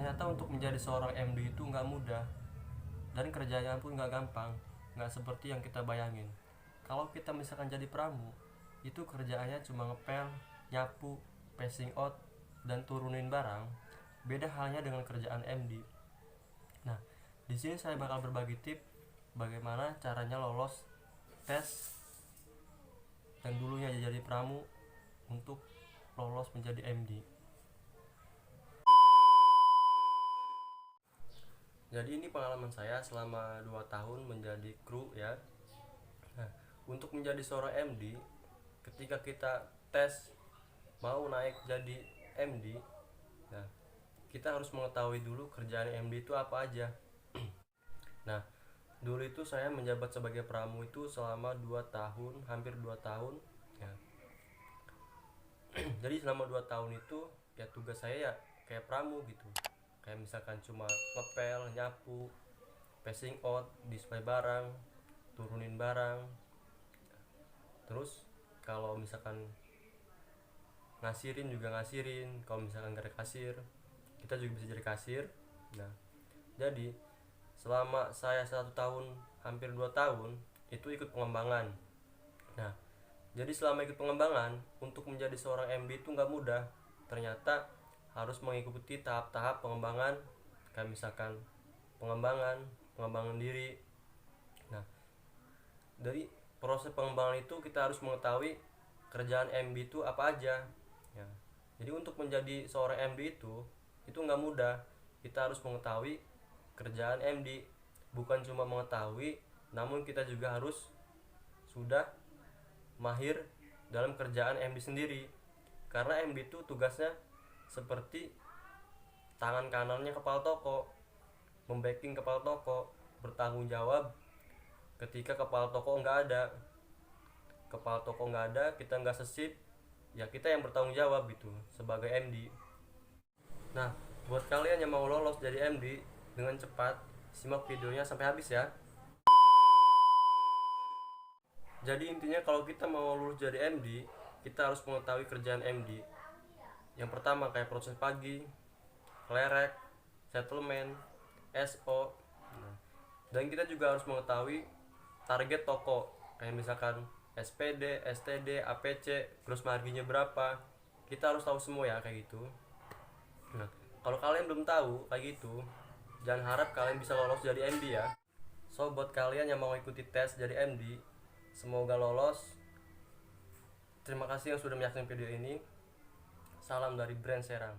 Ternyata untuk menjadi seorang MD itu nggak mudah, dan kerjanya pun nggak gampang, nggak seperti yang kita bayangin. Kalau kita misalkan jadi pramu, itu kerjaannya cuma ngepel, nyapu, passing out, dan turunin barang. Beda halnya dengan kerjaan MD. Nah, di sini saya bakal berbagi tip bagaimana caranya lolos tes dan dulunya jadi pramu untuk lolos menjadi MD. Jadi ini pengalaman saya selama 2 tahun menjadi kru ya. Nah, untuk menjadi seorang MD, ketika kita tes mau naik jadi MD, nah kita harus mengetahui dulu kerjaan MD itu apa aja. Nah, dulu itu saya menjabat sebagai pramu itu selama 2 tahun, hampir 2 tahun ya. Jadi selama 2 tahun itu ya tugas saya ya kayak pramu gitu. Kayak misalkan cuma ngepel, nyapu, passing out, display barang, turunin barang. Terus kalau misalkan ngasirin juga ngasirin, kalau misalkan gak ada kasir kita juga bisa jadi kasir. Nah, jadi selama saya 1 tahun, hampir 2 tahun itu ikut pengembangan. Nah, jadi selama ikut pengembangan, untuk menjadi seorang MD itu nggak mudah. Ternyata harus mengikuti tahap-tahap pengembangan, kayak misalkan pengembangan diri. Nah, dari proses pengembangan itu kita harus mengetahui kerjaan MD itu apa aja ya. Jadi untuk menjadi seorang MD itu nggak mudah. Kita harus mengetahui kerjaan MD, bukan cuma mengetahui, namun kita juga harus sudah mahir dalam kerjaan MD sendiri. Karena MD itu tugasnya seperti tangan kanannya kepala toko, membacking kepala toko, bertanggung jawab ketika kepala toko nggak ada. Kita nggak sesip, ya kita yang bertanggung jawab gitu sebagai MD. Nah, buat kalian yang mau lolos jadi MD dengan cepat, simak videonya sampai habis ya. Jadi intinya kalau kita mau lulus jadi MD, kita harus mengetahui kerjaan MD. Yang pertama kayak proses pagi, klerek, settlement, SO. Dan kita juga harus mengetahui target toko, kayak misalkan SPD, STD, APC, gross marginnya berapa. Kita harus tahu semua ya kayak gitu. Nah, kalau kalian belum tahu kayak gitu, jangan harap kalian bisa lolos jadi MD ya. So buat kalian yang mau ikuti tes jadi MD, semoga lolos. Terima kasih yang sudah menyaksikan video ini. Salam dari Brand Serang.